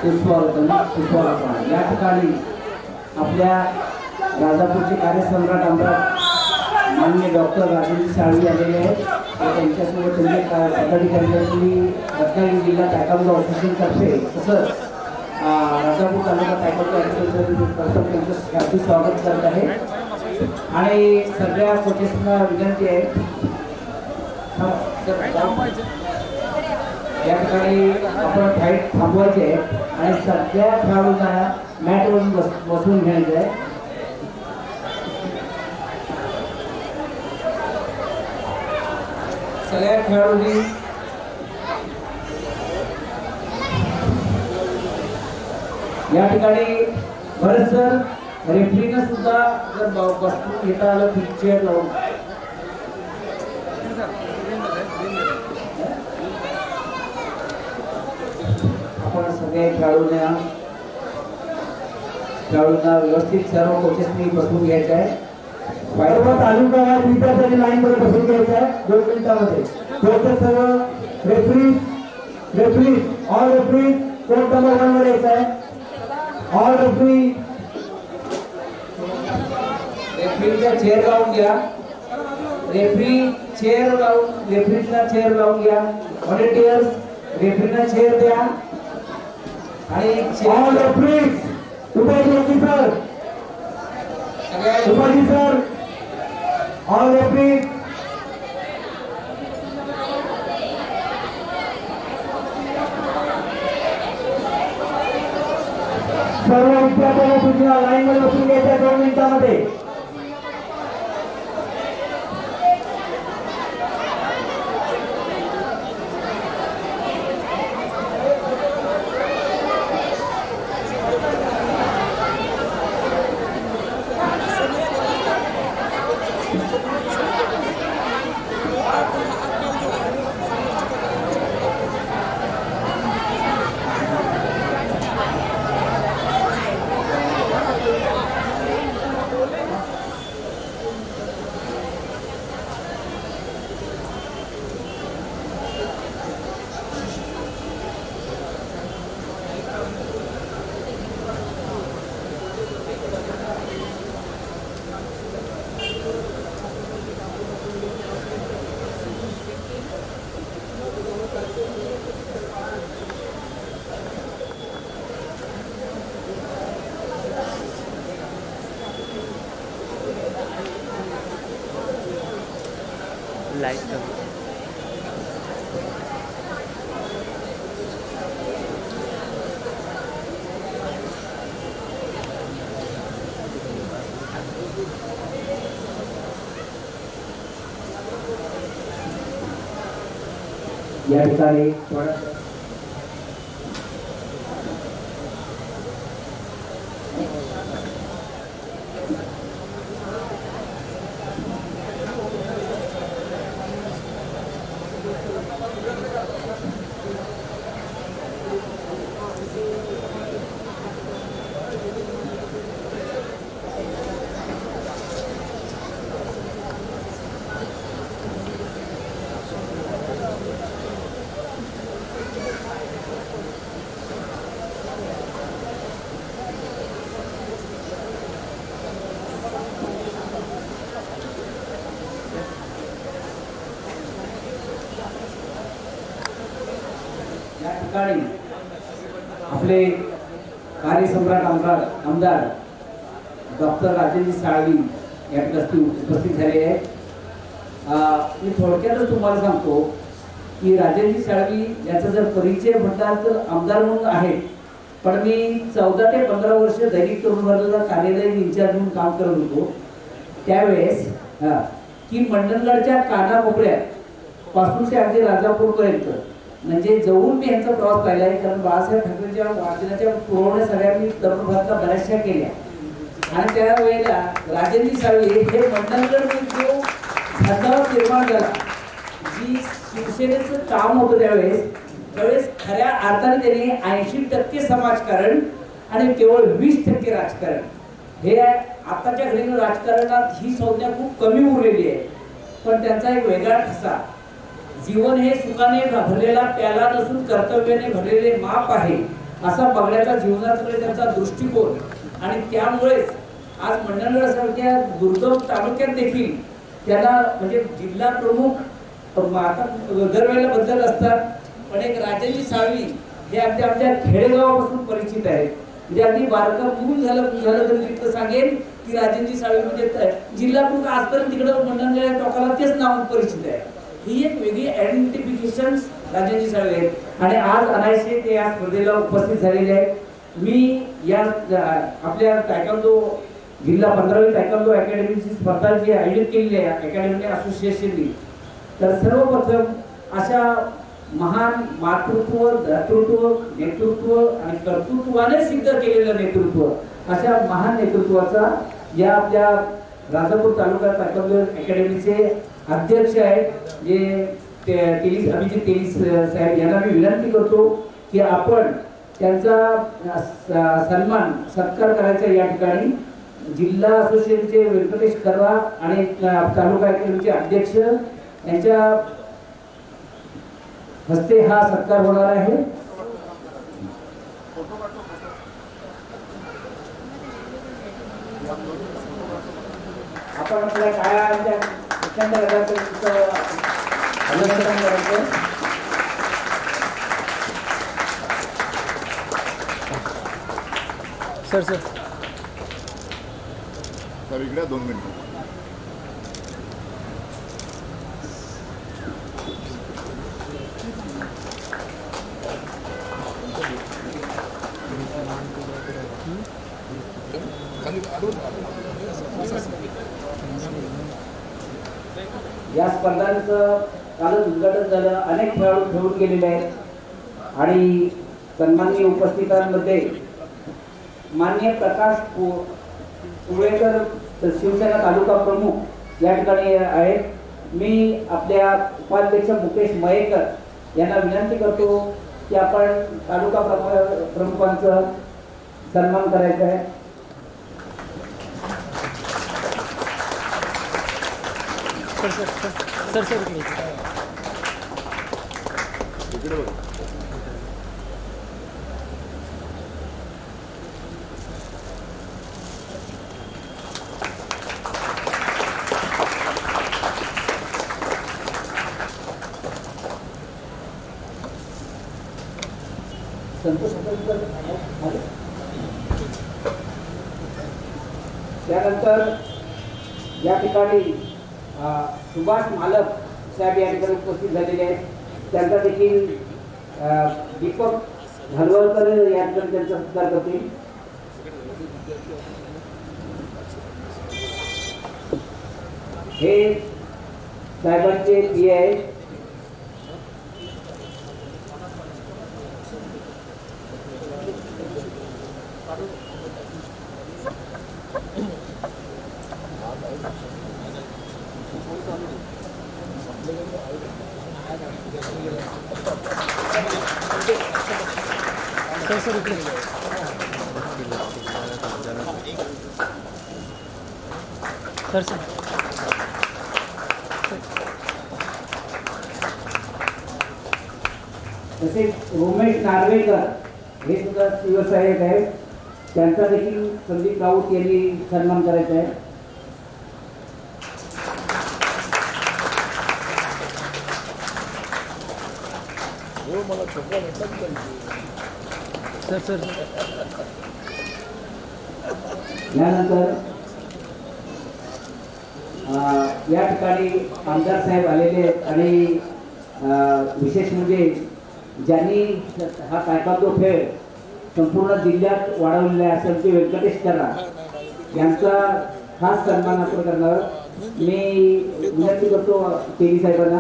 सुस्वागत या ठिकाणी आपल्या राजापूरचे कार्यसम्राट आमदार माननीय डॉक्टर राजेंद्र साळवी आलेले आहेत. त्यांच्यासोबत त्यांनी पदाधिकाऱ्यांनी रत्नागिरी जिल्हा तायक्वांदो असोसिएशनतर्फे तसंच राजापूर तालुका तायक्वांदो असोसिएशन त्यांचं हार्दिक स्वागत करत आहे. आणि सगळ्या कोचेसना विनंती आहे या ठिकाणी आपण फाईट थांबवायची आहे आणि सगळ्या खेळाडूंना मॅटवरून बसून घ्यायचं आहे. सगळ्या खेळाडूंनी या ठिकाणी बरेच जर रेफरीनं सुद्धा जर बसून घेता आलं पिक्चर लावून आपण सगळे खेळाडूंना व्यवस्थित सर्व कोचेसनी बसून घ्यायचं आहे. तालुका विद्यार्थ्यांनी लाईन मध्ये बसून घ्यायचं आहे 2 मिनिटांमध्ये. कोचेस सर्व referee all referee court number 1 वर यायचं आहे. ऑल रेफरीचा चेअर लावून घ्या. रेफरीला चेअर लावून घ्या. व्हॉलंटियर्स रेफरीला चेअर द्या आणि ऑल रेफरीज उपाधी सर ऑल रेफरीज सर्व विद्यार्थ्यांना सूचना लाईन मध्ये बसून घ्यायच्या 2 मिनिटांमध्ये. लाइट या ठिकाणी आपले कार्यसम्राट आमदार डॉक्टर राजेंद्र साळवी या ठिकाणी उपस्थित झाले आहेत. मी थोडक्यातच तुम्हाला सांगतो की राजेंद्र साळवी याचा जर परिचय म्हटला तर आमदार म्हणून आहेत, पण मी 14 ते 15 वर्ष दैनिक तरुण भारताचा कार्यालय इन्चार्ज म्हणून काम करत होतो. त्यावेळेस की मंडणगडच्या कानाकोपऱ्यात पासून ते अगदी राजापूरपर्यंत म्हणजे जवळून मी यांचा प्रवास पाहिला आहे. कारण बाळासाहेब ठाकरेंच्या वाढदिनाच्या पुरवण्या सगळ्यांनी तरुण भारताला बऱ्याचशा केल्या आणि त्या वेळेला राजेंद्र साळवी हे मंडणगड जो धंदा निर्माण झाला, जी शिवसेनेचं काम होतं त्यावेळेस खऱ्या अर्थाने त्यांनी 80% समाजकारण आणि केवळ 20% राजकारण हे आताच्या घडीला राजकारणात ही संज्ञा खूप कमी उरलेली आहे. पण त्यांचा एक वेगळा ठसा, जीवन हे सुखाने भरलेला प्याला नसून कर्तव्याने भरलेले माप आहे असा बघण्याचा जीवनाकडे त्यांचा दृष्टिकोन, आणि त्यामुळेच आज मंडणगड सारख्या दुर्गम तालुक्यात देखील त्याला म्हणजे जिल्हा प्रमुख आता दरवेळेला बदलत असतात, पण एक राजाजी साळवी हे अगदी आमच्या खेडेगावापासून परिचित आहेत. म्हणजे अगदी बारका मूल झालं तरी तिथं सांगेल की राजेंद्र साळवी म्हणजे जिल्हा प्रमुख आजपर्यंत तिकडं मंडणगड टोकाला तेच नाव परिचित आहे. ही एक वेगळी आयडेंटिफिकेशन राजेंद्र साळवी आहेत, आणि आज अनायसे ते या स्पर्धेला उपस्थित झालेले आहेत. मी या आपल्या टायकांडो जिल्हा 15वी टायकांडो अकॅडमीची स्पर्धा जी आयोजित केलेली आहे अकॅडमी असोसिएशननी, तर सर्वप्रथम अशा महान मातृत्व, दातृत्व, नेतृत्व आणि कर्तृत्वाने सिद्ध केलेलं नेतृत्व, अशा महान नेतृत्वाचा या आपल्या राजापूर तालुका टायकांडो अकॅडमीचे अध्यक्ष आहेत जे अभिजित तेलीस साहेब यांना मी विनंती करतो की आपण त्यांचा सत्कार करायचा या ठिकाणी. जिल्हा असोसिएशनचे व्यंकटेश कर्रा आणि तालुका अकॅडमीचे अध्यक्ष यांच्या हस्ते हा सत्कार होणार आहे. आपण आपल्या काळाच्या सर सर सर इकडे 2 मिनिटं. या स्पर्धांचं कालच उद्घाटन झालं. अनेक खेळाडू खेळून गेलेले आहेत, आणि सन्माननीय उपस्थितांमध्ये माननीय प्रकाश पुळेकर शिवसेना तालुका प्रमुख या ठिकाणी आहेत. मी आपल्या उपाध्यक्ष मुकेश मयेकर यांना विनंती करतो की आपण तालुका प्रमुखांचा सन्मान करायचा आहे. Sir sir sir sir sir इकडे बघा. त्यानंतर या ठिकाणी सुभाष मालक साहेब या ठिकाणी उपस्थित झालेले आहेत. त्यांचा देखील दीपक घालवळकर या ठिकाणी त्यांचा सत्कार करतील. हे साहेबांचे पी आहेत. सर सर इकडे सर सर तसेच उमेश नार्वेकर हे सुद्धा शिवसहाय्यक आहेत. त्यांचा देखील संदीप राऊत यांनी सन्मान करायचा आहे. सर सर यानंतर या ठिकाणी आमदार साहेब आलेले आहेत, आणि विशेष म्हणजे ज्यांनी हा तायक्वांदो खेळ संपूर्ण जिल्ह्यात वाढवलेला असेल ते व्यंकटेश कर्रा यांचा खास सन्मान आपण करणार. मी विनंती करतो तेली साहेबांना,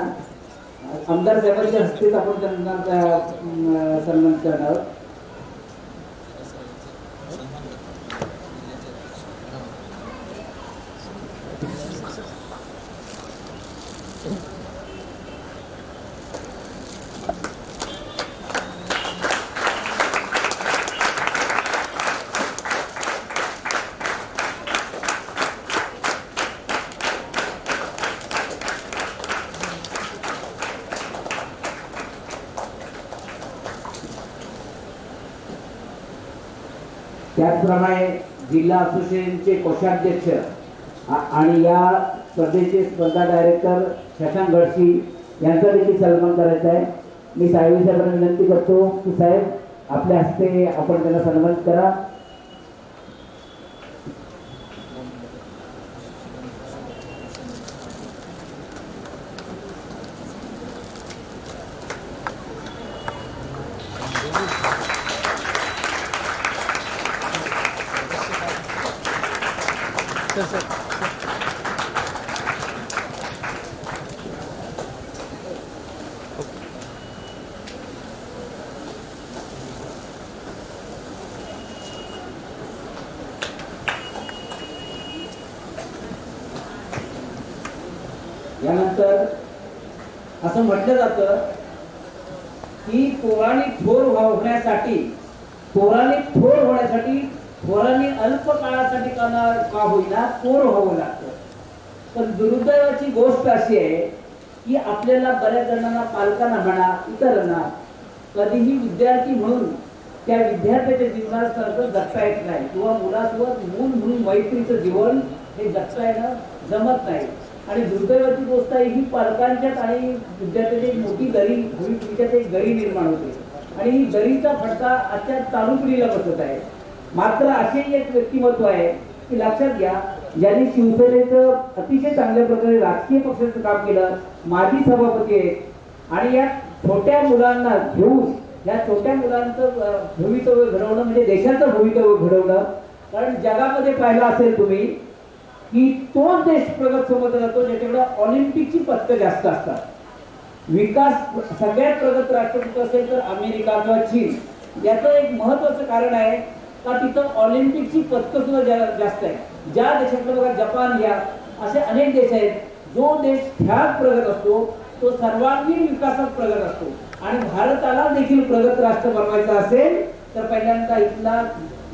आमदार साहेबांच्या हस्तेच आपण त्यांना सन्मान करणार. त्याचप्रमाणे जिल्हा असोसिएशनचे कोषाध्यक्ष आणि या स्पर्धेचे स्पर्धा डायरेक्टर शशांक गडशी यांचा देखील सन्मान करायचा आहे. मी साहेब साहेबांना विनंती करतो की साहेब आपल्या हस्ते आपण त्यांना सन्मानित करा. सर यानंतर असं म्हटलं जातं की पौराणिक थोर होण्यासाठी थोरांनी अल्प काळासाठी का होईना थोर व्हावं लागतं. पण दुर्दैवाची गोष्ट अशी आहे की आपल्याला बऱ्याच जणांना, पालकांना म्हणा, इतरांना कधीही विद्यार्थी म्हणून त्या विद्यार्थ्याच्या जीवनासारखं जगता येत नाही किंवा मुलासोबत मूल म्हणून मैत्रीचं जीवन हे जगता येणं जमत नाही. आणि दुर्दैवाची गोष्ट आहे ही पालकांच्यात आणि विद्यार्थ्याची एक मोठी दरी भविष्यात एक दरी निर्माण होते आणि ही दरीचा फटका आजच्या चालू पिढीला बसत आहे. मात्र असे एक व्यक्तिमत्व आहे की लक्षात घ्या, ज्यांनी शिवसेनेचं अतिशय चांगल्या प्रकारे राजकीय पक्षाचं काम केलं, माजी सभापती आहेत आणि या छोट्या मुलांना घेऊन या छोट्या मुलांचं भवितव्य घडवणं म्हणजे देशाचं भवितव्य घडवणं. कारण जगामध्ये पाहिलं असेल तुम्ही की तोच देश प्रगत समजला जातो ज्याच्याकडे ऑलिम्पिकची पदकं जास्त असतात. विकास सगळ्यात प्रगत राष्ट्र असेल तर अमेरिका किंवा चीन. याचं एक महत्वाचं कारण आहे का तिथं ऑलिम्पिकची पदकं सुद्धा जास्त आहे. ज्या देशातलं बघा जपान या असे अनेक देश आहेत. जो देश खेळात प्रगत असतो तो सर्वांगीण विकासात प्रगत असतो. आणि भारताला देखील प्रगत राष्ट्र बनवायचं असेल तर पहिल्यांदा इथला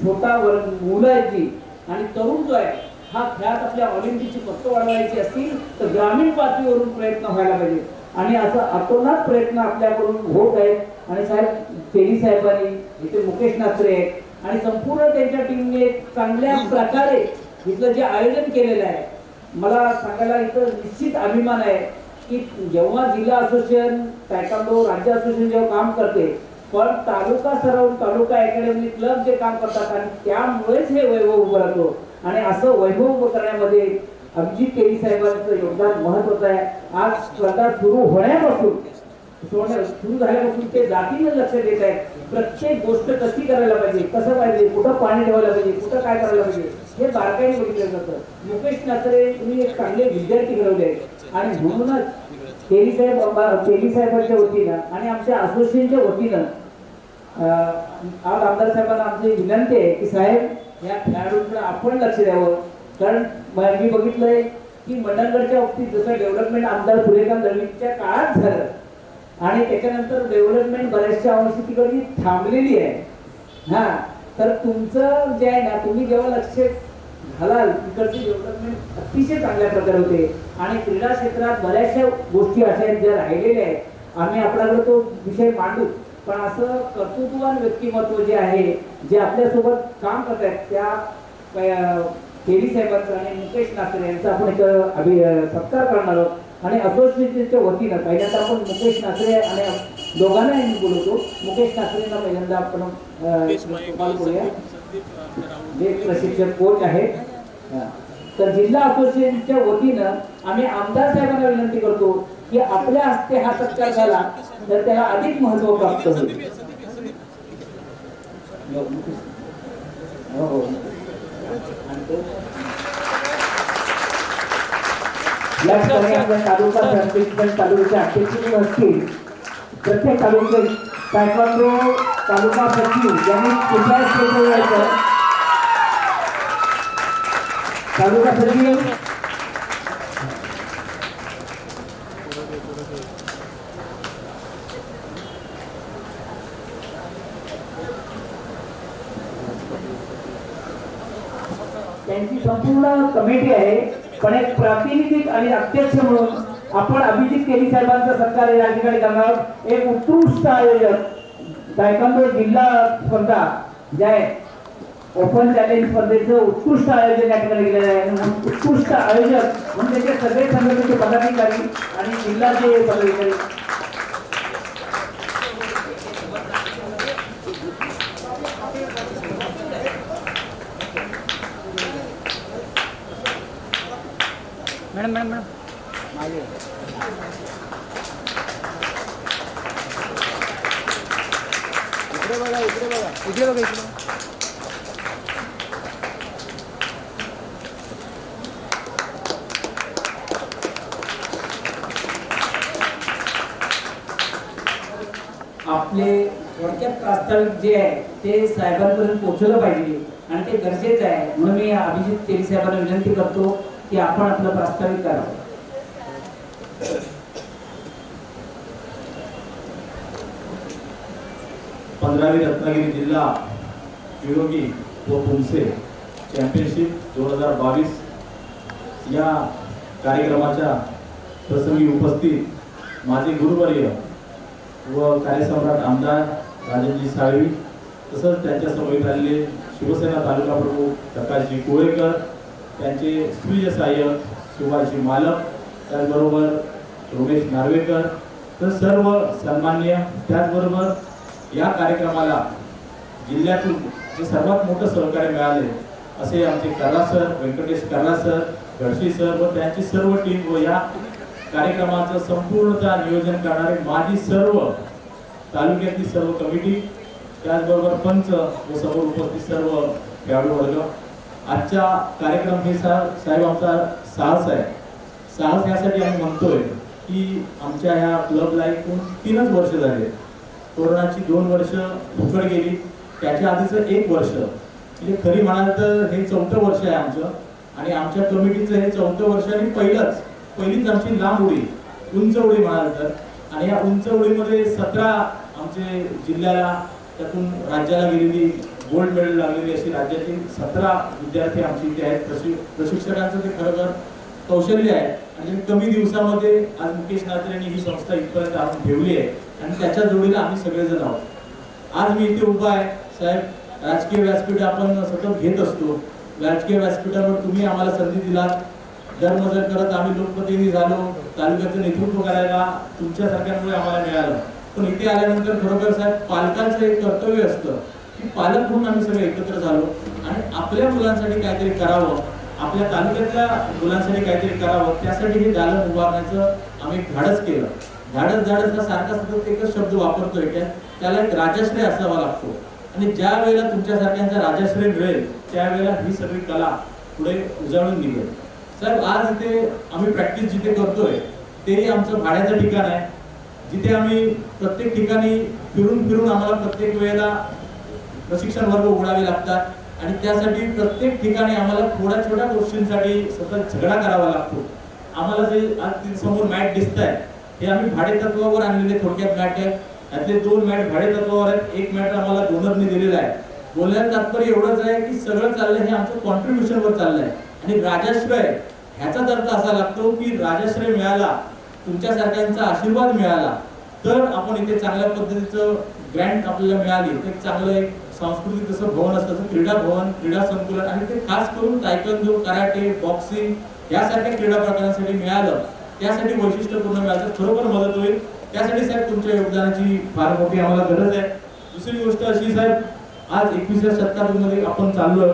छोटा मुलं आहेत जी आणि तरुण जो आहे हा खेळात आपल्या ऑलिम्पिकची पदकं वाढवायची असतील तर ग्रामीण पातळीवरून प्रयत्न व्हायला पाहिजे. आणि असं अतोनात प्रयत्न आपल्याकडून होत आहेत. आणि साहेब तेली साहेबांनी इथे मुकेश नाचरे आहेत आणि संपूर्ण त्यांच्या टीमने चांगल्या प्रकारे इथलं जे आयोजन केलेलं आहे, मला सांगायला इथं निश्चित अभिमान आहे की जेव्हा जिल्हा असोसिएशन तायक्वांदो राज्य असोसिएशन जेव्हा काम करते पण तालुका स्तरावरून तालुका अकॅडमी क्लब जे काम करतात आणि त्यामुळेच हे वैभव उभं राहतो. आणि असं वैभव उभं करण्यामध्ये अभिजित केली साहेबांचं योगदान महत्वाचं आहे. आज स्पर्धा सुरू होण्यापासून सुरू झाल्यापासून ते जातीनं लक्ष देत आहेत. प्रत्येक गोष्ट कशी करायला पाहिजे, कसं पाहिजे, कुठं पाणी ठेवायला पाहिजे, कुठं काय करायला पाहिजे हे बारकाईने बघितलं जातं. मुकेश नाचरे तुम्ही एक चांगले विद्यार्थी घडवले आहेत आणि म्हणूनच तेली साहेबांच्या वतीनं आणि आमच्या असोसिएशनच्या वतीनं आज आमदार साहेबांना आमची विनंती आहे की साहेब या खेळाडूंकडे आपण लक्ष द्यावं. कारण मी बघितलंय की मंडणगडच्या बाबतीत जसं डेव्हलपमेंट आमदार सूर्यकांत दळवींच्या काळात झालं आणि त्याच्यानंतर डेव्हलपमेंट बऱ्याचशा अंशी तिकडे थांबलेली आहे. हा तर तुमचं जे आहे ना, तुम्ही जेव्हा लक्ष घालाल तिकडची डेव्हलपमेंट अतिशय चांगल्या प्रकारे होते. आणि क्रीडा क्षेत्रात बऱ्याचशा गोष्टी अशा आहेत ज्या राहिलेल्या आहेत. आम्ही आपल्याकडे तो विषय मांडू पण असं कर्तृत्ववान व्यक्तिमत्व जे आहे जे आपल्यासोबत काम करत आहेत त्या केली साहेबांचं आणि मुकेश नाचरे यांचा आपण एक सत्कार करणार आहोत. आणि असोसिएशनच्या वतीनं पहिल्यांदा आपण मुकेश नाचरे आणि दोघांना बोलवतो. मुकेश नाचरेंना पहिल्यांदा आपण कॉल करूया जे प्रशिक्षक कोच आहेत. तर जिल्हा असोसिएशनच्या वतीनं आम्ही आमदार साहेबांना विनंती करतो की आपल्या हस्ते हा सत्कार झाला तर त्याला अधिक महत्व प्राप्त होईल. तालुका तालुक्याचे अध्यक्ष असतील प्रत्येक तालुक्यात तायक्वांदो तालुका सचिव यांनी कुठल्या स्टेजवर यायचं तालुका सचिव त्यांची संपूर्ण कमिटी आहे. पण एक प्रातिनिधिक आणि अध्यक्ष म्हणून आपण अभिजित केली साहेबांचा सत्कार या ठिकाणी करणार. एक उत्कृष्ट आयोजक तायक्वांदो जिल्हा स्पर्धा जे आहे ओपन चॅलेंज स्पर्धेचं उत्कृष्ट आयोजन या ठिकाणी केलेलं आहे. आणि उत्कृष्ट आयोजक म्हणजे त्याचे सगळे संघटनेचे पदाधिकारी आणि जिल्ह्याचे पदाधिकारी. मॅडम मॅडम मॅडम इकडे बघा इकडे बघा. इकडे बघा इकडे. आपले थोडक्यात प्रास्ताविक जे आहे ते साहेबांपर्यंत पोहोचलं पाहिजे आणि ते गरजेचं आहे. म्हणून मी अभिजित तेली साहेबांना विनंती करतो की आपण आपलं प्रास्ताविक करावं. पंधरावी रत्नागिरी जिल्हा निरोगी व पुंसे चॅम्पियनशिप 2022 या कार्यक्रमाच्या प्रसंगी उपस्थित माझे गुरुवर्य व कार्यसम्राट आमदार राजनजी साळवी तसंच त्यांच्या समवेत आलेले शिवसेना तालुका प्रमुख प्रकाशजी कोळेकर, त्यांचे स्वीय सहाय्यक सुभाषजी मालक, त्याचबरोबर रमेश नार्वेकर, तर सर्व सन्माननीय, त्याचबरोबर या कार्यक्रमाला जिल्ह्यातून जे सर्वात मोठं सहकार्य मिळाले असे आमचे कर्रा सर, व्यंकटेश कर्रा सर, गडशी सर व त्यांची सर्व टीम व या कार्यक्रमाचं संपूर्णतः नियोजन करणारे माझी सर्व तालुक्यातली सर्व कमिटी, त्याचबरोबर पंच व समोर उपस्थित सर्व खेळाडू वर्ग. आजचा कार्यक्रम हे साहेब आमचा साहस आहे. साहस यासाठी आम्ही म्हणतोय की आमच्या ह्या क्लबला एकूण 3च वर्ष झाले. कोरोनाची 2 वर्ष फुकट गेली, त्याच्या आधीचं 1 वर्ष, म्हणजे खरी म्हणाल तर हे 4थं वर्ष आहे आमचं. आणि आमच्या कमिटीचं हे 4थं वर्ष आणि पहिलीच आमची लांब उडी, उंच उडी म्हणाल तर. आणि या उंच उडीमध्ये 17 आमचे जिल्ह्याला, त्यातून राज्याला गेलेली गोल्ड मेडल लागलेली अशी राज्यातील 17 विद्यार्थी आमची इथे आहेत. प्रशिक्षकांचं ते खरोखर कौशल्य आहे आणि कमी दिवसामध्ये आज मुकेश नात्रे यांनी ही संस्था इथपर्यंत आणून ठेवली आहे आणि त्याच्या जोडीला आम्ही सगळेजण आहोत. आज मी इथे उभा आहे साहेब. राजकीय व्यासपीठ आपण सतत घेत असतो. राजकीय व्यासपीठावर तुम्ही आम्हाला संधी दिलात. दरमजर करत आम्ही लोकप्रतिनिधी झालो. तालुक्याचं नेतृत्व करायला तुमच्यासारख्यांमुळे आम्हाला मिळालं. पण इथे आल्यानंतर खरोखर साहेब पालकांचं एक कर्तव्य असतं की पालक म्हणून आम्ही सगळे एकत्र झालो आणि आपल्या मुलांसाठी काहीतरी करावं, आपल्या तालुक्यातल्या मुलांसाठी काहीतरी करावं, त्यासाठी हे दालन उभारण्याचं आम्ही धाडस केलं. धाडस हा सारखा सतत एकच शब्द वापरतोय, त्याला एक राजाश्रय असावा लागतो. आणि ज्या वेळेला तुमच्यासारख्यांचा राजाश्रय मिळेल त्यावेळेला ही सगळी कला पुढे उजाळून निघेल. साहेब आज इथे आम्ही प्रॅक्टिस जिथे करतोय तेही आमचं भाड्याचं ठिकाण आहे, जिथे आम्ही प्रत्येक ठिकाणी फिरून आम्हाला प्रत्येक वेळेला प्रशिक्षण वर्ग उघडावे लागतात आणि त्यासाठी प्रत्येक ठिकाणी आम्हाला थोड्या छोट्या गोष्टींसाठी सतत झगडा करावा लागतो. आम्हाला जे आज समोर मॅट दिसत आहे हे आम्ही भाडे तत्वावर आणलेले थोडक्यात मॅट आहेत. त्यातले 2 मॅट भाडे तत्वावर आहेत, 1 मॅट आम्हाला डोनरने दिलेला आहे. बोलण्याचं तात्पर्य एवढंच आहे की सगळं चाललंय हे आमचं कॉन्ट्रीब्युशनवर चाललंय. आणि राजाश्रय ह्याचाच अर्थ असा लागतो की राजाश्रय मिळाला, तुमच्यासारख्यांचा आशीर्वाद मिळाला तर आपण इथे चांगल्या पद्धतीचं ग्रँट आपल्याला मिळाली. एक चांगलं एक सांस्कृतिक जसं भवन असतं तसं क्रीडा भवन, क्रीडा संकुलन आणि ते खास करून तायक्वांदो, कराटे, बॉक्सिंग यासारख्या क्रीडा प्रकारांसाठी मिळालं. त्यासाठी वैशिष्ट्यपूर्ण मिळालं खरोखर मदत होईल. त्यासाठी साहेब तुमच्या योगदानाची फार मोठी आम्हाला गरज आहे. दुसरी गोष्ट अशी साहेब, आज 21व्या शतकामध्ये आपण चाललोय.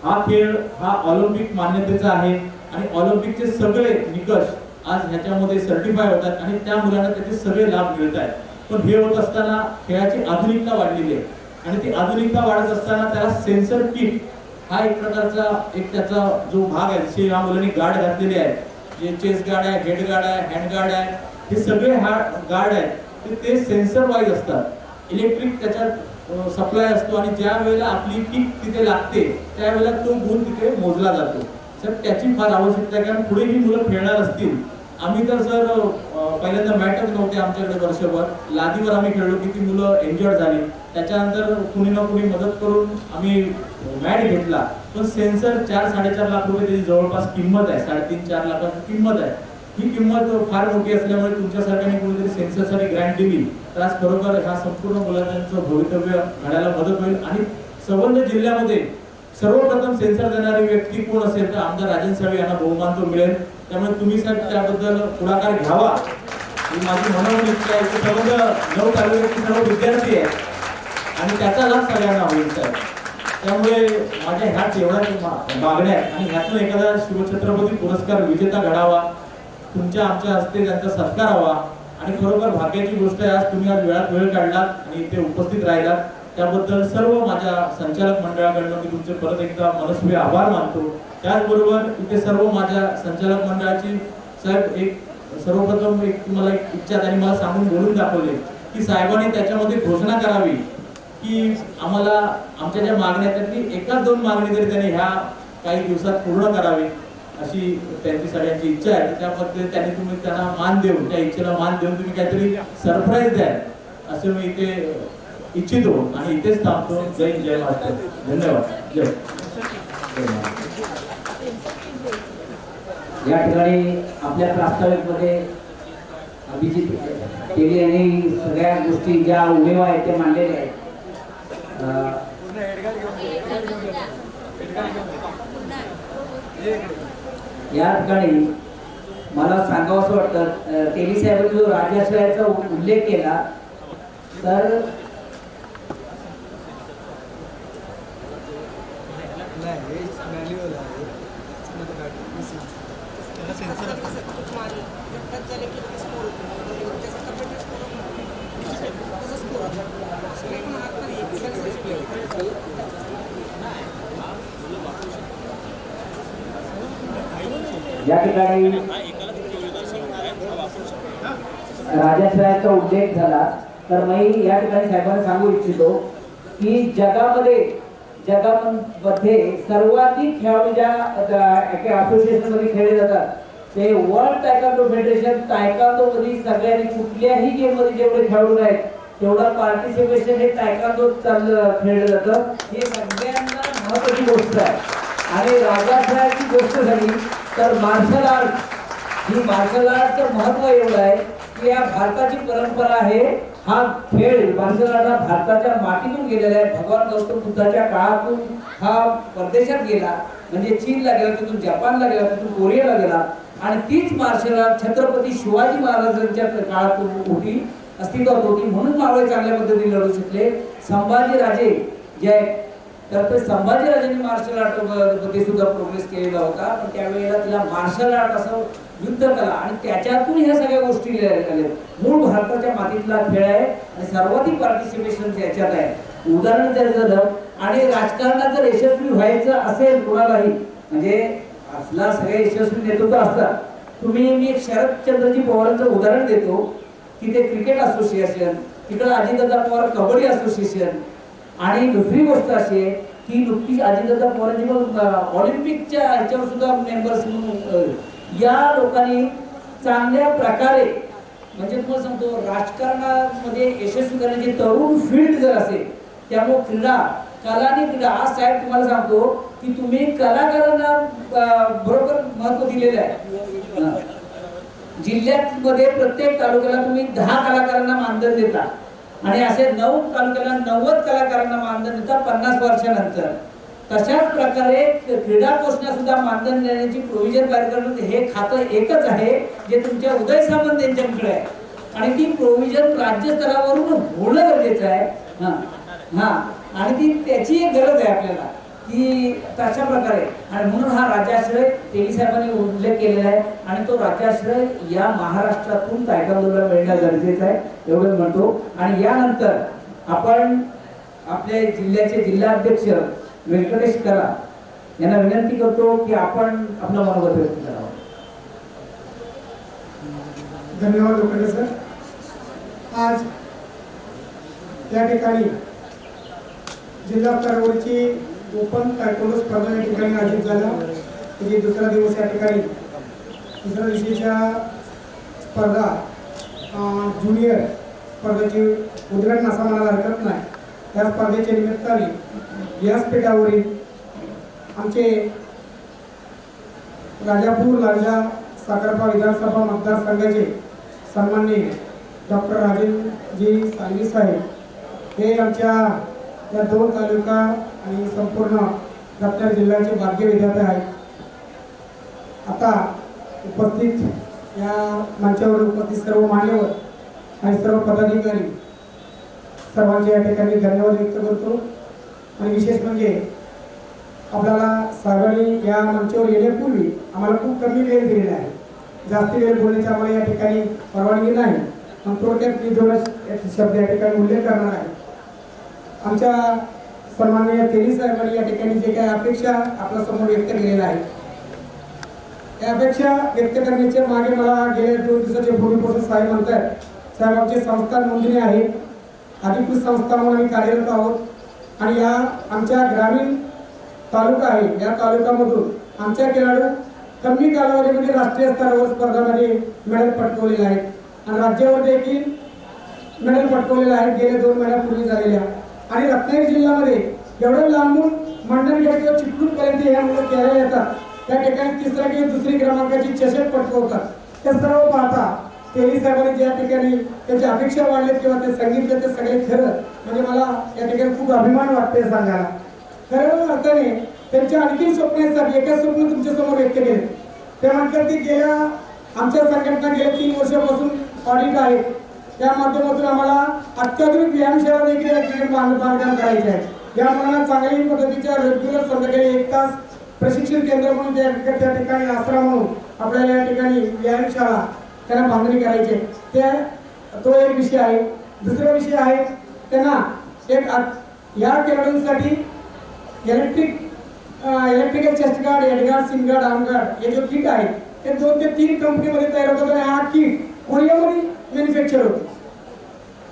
हा खेळ हा ऑलिम्पिक मान्यतेचा आहे आणि ऑलिम्पिकचे सगळे निकष आज ह्याच्यामध्ये सर्टिफाय होतात आणि त्या मुलांना त्याचे सगळे लाभ मिळत आहेत. पण हे होत असताना खेळाची आधुनिकता वाढलेली आहे आणि ती आधुनिकता वाढत असताना त्याला सेन्सर किट हा एक प्रकारचा एक त्याचा जो भाग आहे, जसे या मुलांनी गार्ड घातलेले आहेत, जे चेस्ट गार्ड आहे, हेड गार्ड आहे, हँड गार्ड आहे, हे सगळे हा गार्ड आहेत ते सेन्सर वाईज असतात. इलेक्ट्रिक त्याच्यात सप्लाय असतो आणि ज्या वेळेला आपली किक तिथे लागते त्यावेळेला तो गुण तिथे मोजला जातो. सर त्याची फार आवश्यकता आहे कारण पुढे ही मुलं खेळणार असतील. आम्ही तर सर पहिल्यांदा मॅटच नव्हते आमच्याकडे वर्षभर, लादीवर आम्ही खेळलो, किती मुलं एन्जॉय झाली. त्याच्यानंतर कुणी ना कुणी मदत करून आम्ही मॅट घेतला. पण सेन्सर 4-4.5 लाख रुपये त्याची जवळपास किंमत आहे, 3.5-4 लाखाची किंमत आहे. ही किंमत फार मोठी असल्यामुळे तुमच्यासारख्याने कोणीतरी सेन्सरसाठी ग्रँट दिली तर आज खरोखर ह्या संपूर्ण मुलांचं भवितव्य घडायला मदत होईल. आणि संबंध जिल्ह्यामध्ये सर्वप्रथम सेन्सर देणारी व्यक्ती कोण असेल तर आमदार राजन साळवी यांना बहुमान तो मिळेल. त्यामुळे तुम्ही साहेब त्याबद्दल पुढाकार घ्यावा ही माझी मनोमन इच्छा आहे. सर्व 9 तालुक्यातील सर्व विद्यार्थी आहेत आणि त्याचा लाभ सगळ्यांना होईल साहेब. त्यामुळे माझ्या ह्याच एवढ्या मागण्या आहेत आणि ह्यातून एखादा शिवछत्रपती पुरस्कार विजेता घडावा, तुमच्या आमच्या हस्ते त्यांचा सत्कार व्हावा. आणि खरोखर भाग्याची गोष्ट आहे आज तुम्ही आज वेळात वेळ काढलात आणि इथे उपस्थित राहिलात. त्याबद्दल सर्व माझ्या संचालक मंडळाकडून मी तुमचे परत एकदा मनस्वी आभार मानतो. त्याचबरोबर इथे सर्व माझ्या संचालक मंडळाची साहेब सर्वप्रथम तुम्हाला एक इच्छा त्यांनी मला सांगून बोलून दाखवले की साहेबांनी त्याच्यामध्ये घोषणा करावी की आम्हाला आमच्या ज्या मागण्या त्यातली 1-2 मागणी तरी त्यांनी ह्या काही दिवसात पूर्ण करावी अशी त्यांची सगळ्यांची इच्छा आहे. त्याबद्दल त्यांनी तुम्ही त्यांना मान देऊन त्या इच्छेला मान देऊन तुम्ही काहीतरी सरप्राईज द्याल असे मी इथे इच्छितो आणि इथेच थांबतो. जय जय महाराष्ट्र. धन्यवाद. जय. या ठिकाणी आपल्या प्रास्ताविकमध्ये अभिजित केली यांनी सगळ्या गोष्टी ज्या उणेवा आहेत ते मांडलेल्या आहेत. या ठिकाणी मला सांगावंसं वाटतं तेली साहेबांनी जो राजाश्रयाचा उल्लेख केला तर या ठिकाणी राजाश्रयाचा उल्लेख झाला तर मी या ठिकाणी साहेबांना सांगू इच्छितो की जगामध्ये सर्वाधिक खेळाडू ज्या असोसिएशन मध्ये खेळले जातात ते वर्ल्ड टायकांडो फेडरेशन. टायकांडो मध्ये सगळ्यांनी कुठल्याही गेम मध्ये जेवढे खेळाडू आहेत तेवढं पार्टिसिपेशन हे टायकांडो खेळलं जातं. हे सगळ्यांना महत्त्वाची गोष्ट आहे. आणि राजाश्रयाची गोष्ट झाली तर मार्शल आर्ट ही मार्शल आर्टचं महत्त्व एवढं आहे की या भारताची परंपरा आहे. हा खेळ मार्शल आर्ट हा भारताच्या मातीतून गेलेला आहे. भगवान गौतम बुद्धाच्या काळातून हा परदेशात गेला, म्हणजे चीनला गेला, तिथून जपानला गेला, तिथून कोरियाला गेला आणि तीच मार्शल आर्ट छत्रपती शिवाजी महाराजांच्या काळातून होती, अस्तित्वात होती. म्हणून मावळे चांगल्या पद्धतीने लढू शकले. संभाजीराजे जे तर ते संभाजीराजांनी मार्शल आर्ट मध्ये सुद्धा प्रोग्रेस केलेला होता. पण त्यावेळेला तिला मार्शल आर्ट असं युद्ध कला आणि त्याच्यातून ह्या सगळ्या गोष्टी आल्या. मूळ भारताच्या मातीतला खेळ आहे आणि सर्वाधिक पार्टिसिपेशन त्याच्यात आहे. उदाहरण द्यायचं झालं आणि राजकारणात जर यशस्वी व्हायचं असेल कोणालाही, म्हणजे असला सगळे यशस्वी नेतृत्व असतात. मी एक शरदचंद्रजी पवारांचं उदाहरण देतो की ते क्रिकेट असोसिएशन, तिकडं अजितदादा पवार कबड्डी असोसिएशन. आणि दुसरी गोष्ट अशी आहे की नुकतीच अजितदादा पवारांची ऑलिम्पिकच्या ह्याच्यावर सुद्धा मेंबर्स म्हणून या लोकांनी चांगल्या प्रकारे, म्हणजे तुम्हाला सांगतो राजकारणामध्ये यशस्वी करण्याची तरुण फील्ड जर असेल, त्यामुळे क्रीडा कला आणि क्रीडा आज साहेब तुम्हाला सांगतो की तुम्ही कलाकारांना बरोबर महत्व दिलेलं आहे. जिल्ह्यामध्ये प्रत्येक तालुक्याला तुम्ही 10 कलाकारांना मानधन देता आणि असे 9 तालुक्याला 90 कलाकारांना मानधन देता 50 वर्षानंतर. तशाच प्रकारे क्रीडा कोषाला सुद्धा मानधन देण्याची प्रोव्हिजन बाहेर करणं हे खातं एकच आहे जे तुमच्या उदय सामंत यांच्याकडे आहे आणि ती प्रोव्हिजन राज्य स्तरावरून होणं गरजेचं आहे. आणि ती त्याची एक गरज आहे आपल्याला की तशा प्रकारे. आणि म्हणून हा राजाश्रय तेली साहेबांनी उल्लेख केलेला आहे आणि तो राजाश्रय या महाराष्ट्रातून तायकांदोला मिळणं गरजेचं आहे एवढं म्हणतो. आणि यानंतर आपण आपल्या जिल्ह्याचे जिल्हाध्यक्ष व्यंकटेश करा यांना विनंती करतो की आपण आपलं मनोगत व्यक्त करावं. धन्यवाद लोखंडे सर. आज या ठिकाणी जिल्हा स्तरावरची ओपन तायक्वांडो स्पर्धा या ठिकाणी आयोजित झाल्या. त्याची दुसरा दिवस या ठिकाणी दुसऱ्या दिवशीच्या स्पर्धा ज्युनियर स्पर्धेची उद्घाटन असा मला हरकत नाही. या स्पर्धेच्या निमित्ताने व्यासपीठावरील आमचे राजापूर लांजा साखरपा विधानसभा मतदारसंघाचे सन्माननीय डॉक्टर राजेंद्रजी साळवी साहेब हे आमच्या या 2 तालुका आणि संपूर्ण रत्नागिरी जिल्ह्याचे भाग्य विधाते आहेत. आता उपस्थित या मंचावर उपस्थित सर्व मान्यवर आणि सर्व पदाधिकारी सर्वांचे या ठिकाणी धन्यवाद व्यक्त करतो. आणि विशेष म्हणजे आपल्याला साहेबांनी या मंचावर येण्यापूर्वी आम्हाला खूप कमी वेळ दिलेला आहे. जास्त वेळ बोलण्याची आम्हाला या ठिकाणी परवानगी नाही. पण थोडक्यात मी दोन शब्द या ठिकाणी उल्लेख करणार आहे. आमच्या सन्माननीय तेली साहेबांनी या ठिकाणी जे काही अपेक्षा आपल्या समोर व्यक्त केलेल्या आहेत, त्या अपेक्षा व्यक्त करण्याच्या मागे मला गेल्या 2 दिवसाच्या पूर्वीपासून साहेब म्हणतात, साहेब आमची संस्था नोंदणी आहे, अधिकृत संस्था म्हणून आम्ही कार्यरत आहोत. आणि या आमच्या ग्रामीण तालुका आहे, या तालुक्यामधून आमच्या खेळाडू कमी कालावधीमध्ये राष्ट्रीय स्तरावर स्पर्धांमध्ये मेडल पटकवलेले आहेत आणि राज्यावर देखील मेडल पटकवलेले आहेत गेल्या 2 महिन्यापूर्वी झालेल्या. आणि रत्नागिरी जिल्ह्यामध्ये एवढं लांबून मंडणगड किंवा चिपळूणपर्यंत ह्या मुलं खेळायला येतात. त्या ठिकाणी 3रा किंवा 2री क्रमांकाची चषक पटकवतात. ते सर्व पाहता तेली साहेबांनी ज्या ठिकाणी त्याची अपेक्षा वाढली किंवा ते सांगितलं ते सगळे खरं म्हणजे मला या ठिकाणी खूप अभिमान वाटते सांगायला. खरं अर्थाने त्यांच्या आणखी स्वप्नासाठी एका स्वप्न तुमच्या समोर व्यक्त केले. ते म्हणतात की गेल्या आमच्या संघटना गेल्या 3 वर्षापासून ऑडिट आहे, त्या माध्यमातून आम्हाला अत्याधुनिक व्यायामशाळा देखील या ठिकाणी बांधकाम करायचे आहे. या मुलांना चांगली पद्धतीच्या रेग्युलर संध्याकाळी 1 तास प्रशिक्षण केंद्र म्हणून त्या ठिकाणी आसरा म्हणून आपल्याला या ठिकाणी व्यायामशाळा त्यांना बांधणी करायची आहे. तो एक विषय आहे. दुसरा विषय आहे त्यांना एक या खेळाडूंसाठी electrical chest guard, headguard, shin guard, arm guard हे जो किट आहे ते 2 ते 3 कंपनीमध्ये तयार होतात. आणि हा किट कोरियामध्ये मॅन्युफॅक्चर होतो,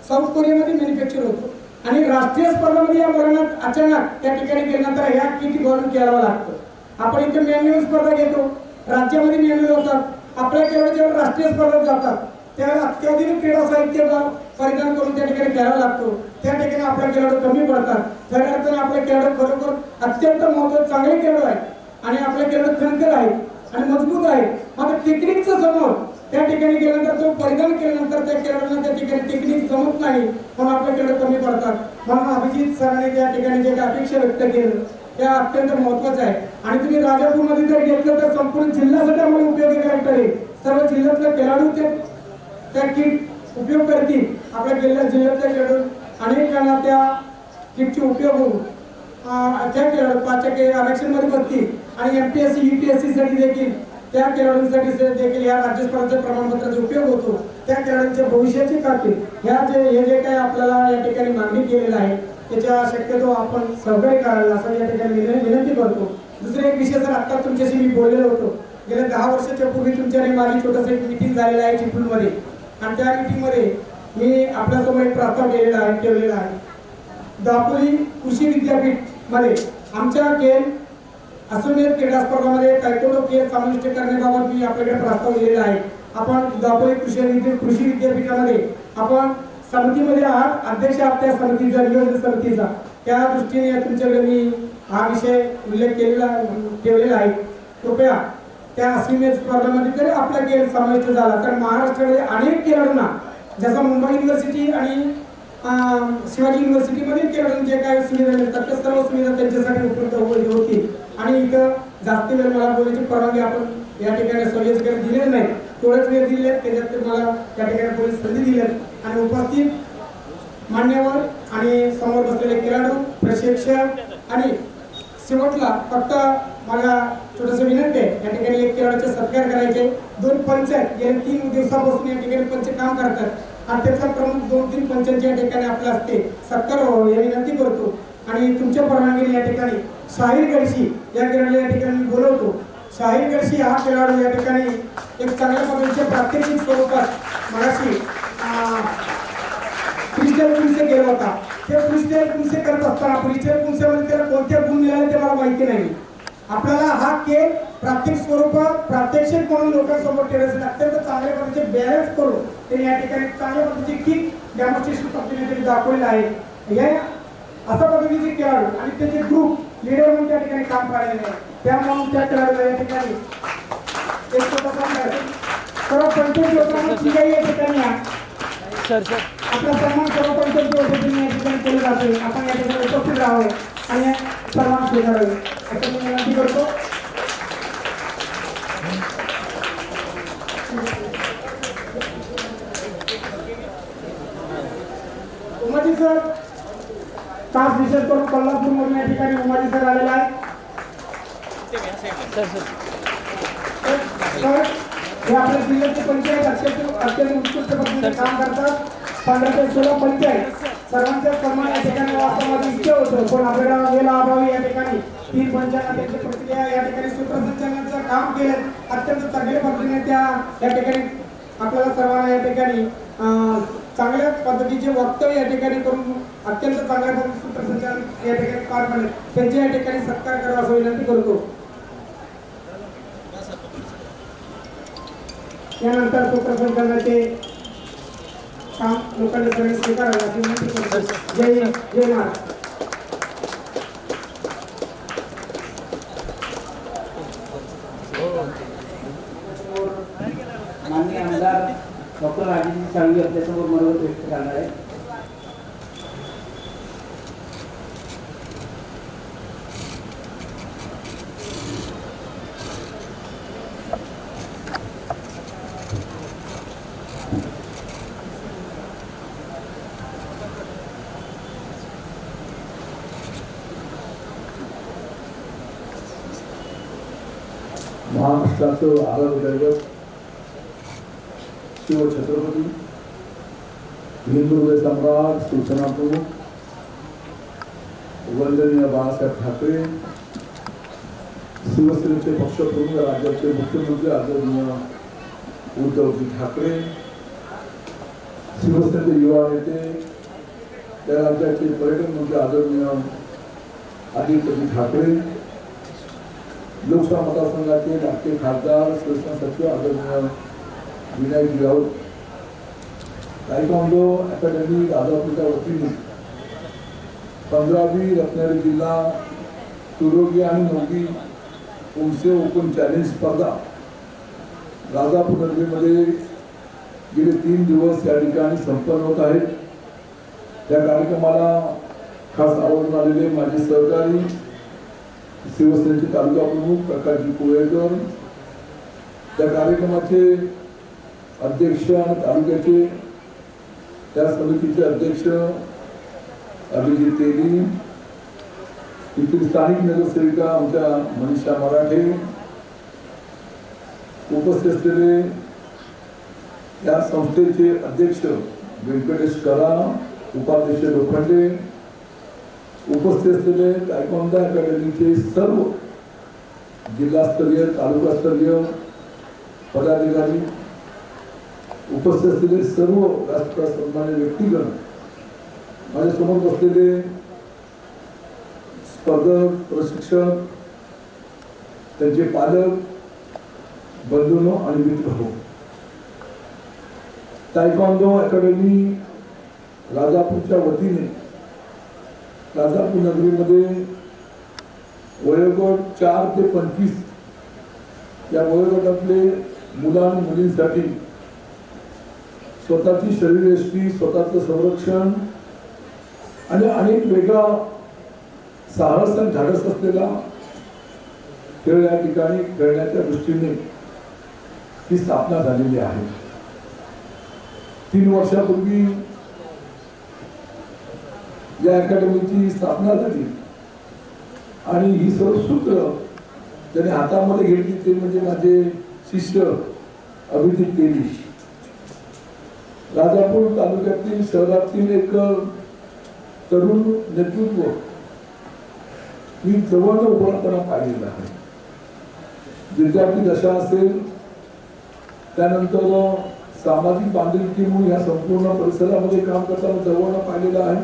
साऊथ कोरियामध्ये मॅन्युफॅक्चर होतो. आणि राष्ट्रीय स्पर्धामध्ये या मुलांना अचानक त्या ठिकाणी गेल्यानंतर ह्या किट घेऊन खेळावं लागतं. आपण इथे मॅन्युअल स्पर्धा घेतो, राज्यामध्ये मॅन्युअल होतात, आपल्या खेळाडू जेव्हा राष्ट्रीय स्पर्धेत जातात त्यावेळेला अत्याधुनिक क्रीडा साहित्य परिधान करून त्या ठिकाणी खेळावा लागतो. त्या ठिकाणी आपल्या खेळाडू कमी पडतात. खऱ्या अर्थाने आपले खेळाडू खरोखर अत्यंत महत्त्वाचे चांगले खेळाडू आहेत आणि आपले खेळाडू खणकर आहेत आणि मजबूत आहेत. मात्र टेक्निकच्या समोर त्या ठिकाणी गेल्यानंतर तो परिधान केल्यानंतर त्या खेळाडूंना त्या ठिकाणी टेक्निक जमत नाही, म्हणून आपले खेळाडू कमी पडतात. म्हणून अभिजित सरांनी त्या ठिकाणी जे काही अपेक्षा व्यक्त केलं त्या अत्यंत महत्त्वाचं आहे. आणि तुम्ही राजापूरमध्ये जर घेतलं तर संपूर्ण जिल्ह्यासाठी आम्हाला उपयोगी कॅरेक्टर आहे. सर्व जिल्ह्यातले खेळाडू त्या किट उपयोग करतील. आपल्या जिल्ह्यातले खेळाडू अनेक जण त्या किटचे उपयोग होऊन त्या खेळाडू 5 आरक्षणमध्ये बसतील. आणि MPSC UPSC साठी देखील त्या खेळाडूंसाठी देखील या राज्य स्पर्धेच्या प्रमाणपत्राचा उपयोग होतो. त्या खेळाडूंच्या भविष्याची खातील हे जे काही आपल्याला या ठिकाणी मागणी केलेलं आहे त्याच्या शक्यतो आपण सहकार्य करावे असं या ठिकाणी विनंती करतो. दुसरा एक विषय सर, आता तुमच्याशी मी बोललेलो होतो. गेल्या 10 वर्षाच्या पूर्वी तुमच्याने माझी छोटंसं एक मीटिंग झालेलं आहे चिपळूणमध्ये. आणि त्या मीटिंगमध्ये मी आपल्यासमोर एक प्रस्ताव ठेवलेला आहे. दापोली कृषी विद्यापीठमध्ये आमच्या खेळ अश्वमेध क्रीडा स्पर्धामध्ये तायक्वांडो खेळ समाविष्ट करण्याबाबत मी आपल्याकडे प्रस्ताव दिलेला आहे. आपण दापोली कृषी विद्यापीठामध्ये आपण समितीमध्ये आहात, अध्यक्ष आहात त्या समितीचा, नियोजन समितीचा. त्या दृष्टीने तुमच्याकडे मी हा विषय उल्लेख ठेवलेला आहे. कृपया त्या अश्वमेध स्पर्धेमध्ये जरी आपला खेळ समाविष्ट झाला तर महाराष्ट्रामध्ये अनेक खेळाडूंना जसं मुंबई युनिव्हर्सिटी आणि शिवाजी युनिव्हर्सिटीमधील खेळाडूंचे काय सुविधा मिळतात त्या सर्व सुविधा त्यांच्यासाठी उपलब्ध होतील. आणि इथं जास्त वेळ मला बोलण्याची परवानगी आपण या ठिकाणी सोयीस्कर दिलेली नाही. थोडंच वेळ दिले त्याच्यात मला त्या ठिकाणी थोडी संधी दिली. आणि उपस्थित मान्यवर आणि समोर बसलेले खेळाडू, प्रशिक्षक आणि शेवटला फक्त मला छोटंसं विनंती आहे, या ठिकाणी एक खेळाडूचे सत्कार करायचे. 2 पंच आहेत, गेल्या 3 दिवसापासून या ठिकाणी पंच काम करतात आणि त्याचा प्रमुख 2-3 पंचांची या ठिकाणी आपल्या हस्ते सत्कार व्हावा ही विनंती करतो. आणि तुमच्या परवानगीने या ठिकाणी शाहीर गडशी या खेळाडूला या ठिकाणी मी बोलवतो. शाहीर गडशी हा खेळाडू या ठिकाणी एक चांगल्या पद्धतीच्या प्रात्यक्षिक स्वरूपात मगाशी फ्रीस्टाईल कुंसे केला होता. ते फ्रीस्टाईल कुंसे करत असताना फ्रीस्टाईल कुंसेमध्ये त्याला कोणत्या गुण मिळाले ते मला माहिती नाही. आपल्याला हा खेळ प्रात्यक्षिक स्वरूपात प्रात्यक्षिक म्हणून लोकांसमोर ठेवायचं अत्यंत चांगल्या पद्धतीचे बॅलन्स करून ते या ठिकाणी चांगल्या पद्धतीची किक डेमॉन्स्ट्रेशन पद्धतीने दाखवलेलं आहे. हे अशा पद्धतीचे खेळाडू आणि त्याचे ग्रुप लीडर म्हणून त्या ठिकाणी काम करायला आहे. त्यामुळे त्या खेळाडूला या ठिकाणी एक छोटासा सर्व पंचायत लोकांना ठिकाणी या ठिकाणी आपला सन्मान सर्व पंचायत या ठिकाणी केला जातो. आपण या ठिकाणी उपस्थित राहावे आणि सन्मान स्वीकारावे. असं मी विनंती करतो. उमाजी सर खास विशेष करून कोल्हापूरमधून या ठिकाणी उमाजी सर आलेला आहे. सर सर तर हे आपल्या जिल्ह्याचे पंचायत अत्यंत उत्कृष्ट पद्धतीने काम करतात. 15 ते 16 पंचायत सर्वांच्या सन्मान या ठिकाणी वास्तवामध्ये इच्छा होतं, पण आपल्याला वेळ अभावी या ठिकाणी 3 पंचायतांची प्रक्रिया या ठिकाणी सूत्रसंचालनाचं काम केलं. अत्यंत चांगल्या पद्धतीने या ठिकाणी आपल्याला सर्वांना या ठिकाणी चांगल्या पद्धतीचे वक्तव्य या ठिकाणी करून अत्यंत चांगल्या पद्धतीने सूत्रसंचालन या ठिकाणी पार पडले. त्यांच्या या ठिकाणी सत्कार करावा असं विनंती करतो. यानंतर सूत्रसंचालनाचे काम लोकांनी सगळे स्वीकारावे अशी विनंती करतो. जय हिंद, जय महाराष्ट्र. माननीय आमदार डॉक्टर राजेंद्र साळवी आपल्यासमोर मनोगत व्यक्त करणार आहे. महाराष्ट्राचं आराध्य दैवत शिवछत्रपती हिंदू हृदय सम्राट शिवसेना प्रमुख वंदनीय बाळासाहेब ठाकरे, शिवसेनेचे पक्षप्रमुख राज्याचे मुख्यमंत्री आदरणीय उद्धवजी ठाकरे, शिवसेनेचे युवा नेते त्या राज्याचे पर्यटन मंत्री आदरणीय आदित्यजी ठाकरे, लोकसभा मतदारसंघाचे राष्ट्रीय खासदार शिवसेना सचिव आदरणीय विनायक राऊत, तायक्वांडो अकॅडमी राजापूरच्या वतीने 15वी रत्नागिरी जिल्हा तुरोगी आणि नोगी उमसे ओपन चॅलेंज स्पर्धा राजापूर नगरीमध्ये गेले 3 दिवस या ठिकाणी संपन्न होत आहेत. त्या कार्यक्रमाला खास आवर्जून आलेले माझे सहकारी शिवसेनेचे तालुका प्रमुख प्रकाशजी कोळेकर, त्या कार्यक्रमाचे अध्यक्ष आणि तालुक्याचे त्या समितीचे अध्यक्ष अभिजित तेली, इथील स्थानिक नगरसेविका आमच्या मनीषा मराठे, उपस्थित असलेले या संस्थेचे अध्यक्ष व्यंकटेश करा, उपाध्यक्ष लोखंडे, उपस्थित असलेले तायक्वांडो अकॅडमीचे सर्व जिल्हास्तरीय तालुकास्तरीय पदाधिकारी, उपस्थित असलेले सर्व राष्ट्र सन्मान्य व्यक्तिगण, माझ्यासमोर बसलेले स्पर्धक, प्रशिक्षक, त्यांचे पालक, बंधूंनो आणि मित्र हो. तायक्वांडो अकॅडमी राजापूरच्या वतीने राजापूर नगरीमध्ये वयोगट 4 ते 25 या वयोगटातले मुलं आणि मुलींसाठी स्वतःची शरीरयष्टी, स्वतःचं संरक्षण आणि अनेक वेगळा साहस आणि धाडस असलेला खेळ या ठिकाणी खेळण्याच्या दृष्टीने ही स्थापना झालेली आहे. 3 वर्षापूर्वी या अकॅडमीची स्थापना झाली आणि ही सर्व सूत्र ज्याने हातामध्ये घेतली ते म्हणजे माझे शिष्य अभिजित तेली. राजापूर तालुक्यातील शहरातील एक तरुण नेतृत्व मी जवळ उभं पाहिलेलं आहे. विद्यार्थी दशा असेल, त्यानंतर सामाजिक बांधिलकी म्हणून या संपूर्ण परिसरामध्ये काम करताना जवळ पाहिलेलं आहे.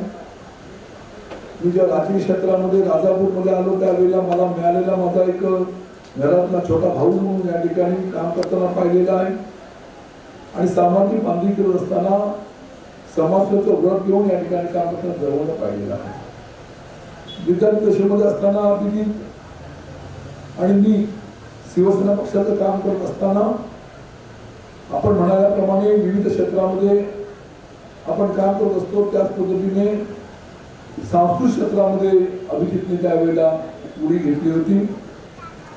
मी ज्या राजकीय क्षेत्रामध्ये राजापूरमध्ये आलो त्यावेळेला मला मिळालेला माझा एक घरातला छोटा भाऊ म्हणून या ठिकाणी काम करताना पाहिलेला आहे आणि सामाजिक बांधिलकी असताना समाजाचं व्रत घेऊन या ठिकाणी काम करताना जवळ पाहिलेलं आहे. विद्यार्थी दशेमध्ये असताना अभिजित आणि मी शिवसेना पक्षाचं काम करत असताना आपण म्हणाल्याप्रमाणे विविध क्षेत्रामध्ये आपण काम करत असतो. त्याच पद्धतीने सांस्कृतिक क्षेत्रामध्ये अभिजितने त्यावेळेला उडी घेतली होती.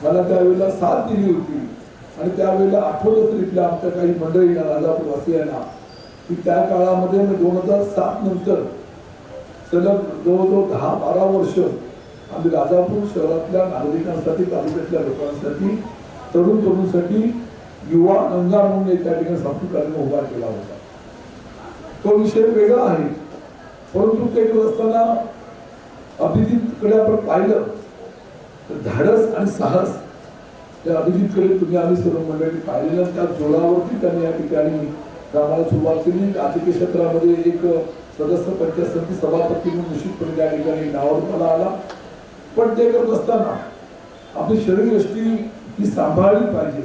मला त्यावेळेला साथ दिली होती आणि त्यावेळेला आठवलं तर इथल्या आमच्या काही मंडळींना राजापूर वासियांना की त्या काळामध्ये 2007 नंतर सलग जवळजवळ 10-12 वर्ष आम्ही राजापूर शहरातल्या नागरिकांसाठी, तालुक्यातल्या लोकांसाठी, तरुणांसाठी युवा अंगार म्हणून त्या ठिकाणी सांस्कृतिक कार्यक्रम उभा केला होता. तो विषय वेगळा आहे, परंतु ते करत असताना अभिजितकडे आपण पाहिलं तर धाडस आणि साहस त्या अभिजितकडे तुम्ही आम्ही सर्व मंडळी पाहिलेलं. त्या जोरावरती त्यांनी या ठिकाणी कामाला सुरुवात केली. राजकीय क्षेत्रामध्ये एक सदस्य, पंचायत समिती सभापती म्हणून निश्चितपणे त्या ठिकाणी नावारूपाला आला. पण ते करत असताना आपली शरीरयष्टी ही सांभाळली पाहिजे.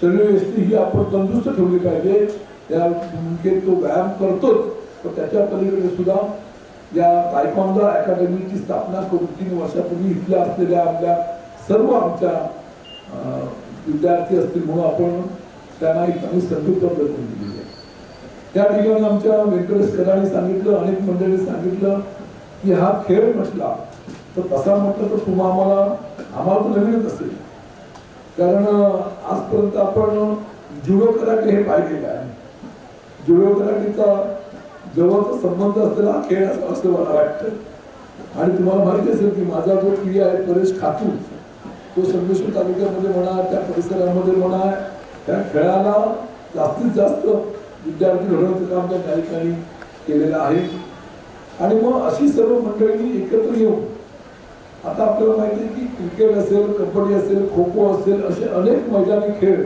शरीरयष्टी ही आपण तंदुरुस्त ठेवली पाहिजे. त्या भूमिकेत तो व्यायाम करतोच, पण त्याच्या पलीकडे सुद्धा या तायक्वांदो अकॅडमीची स्थापना करून 3 वर्षापूर्वी इथल्या असलेल्या आपल्या सर्व आमच्या विद्यार्थी असतील म्हणून आपण त्यांना एक चांगली संधी उपलब्ध करून दिली आहे. त्या ठिकाणी आमच्या व्यंकटेश करांनी सांगितलं, अनेक मंडळी सांगितलं की हा खेळ म्हटला तर तसा म्हटलं तर आम्हाला तर नवीनच असेल, कारण आजपर्यंत आपण जुडो कराटे हे पाहिलेलं आहे. जुडो कराटेचा जवळचा संबंध असलेला हा खेळ असं मला वाटतं. आणि तुम्हाला माहिती असेल की माझा जो प्रिय आहे परेश खातू, तो संगमेश्वर तालुक्यामध्ये म्हणा, त्या परिसरामध्ये म्हणा, त्या खेळाला जास्तीत जास्त विद्यार्थी घडवण्याचं काम त्या ठिकाणी केलेलं आहे. आणि मग अशी सर्व मंडळी एकत्र येऊन आता आपल्याला माहिती आहे की क्रिकेट असेल, कबड्डी असेल, खो खो असेल, असे अनेक मैदानी खेळ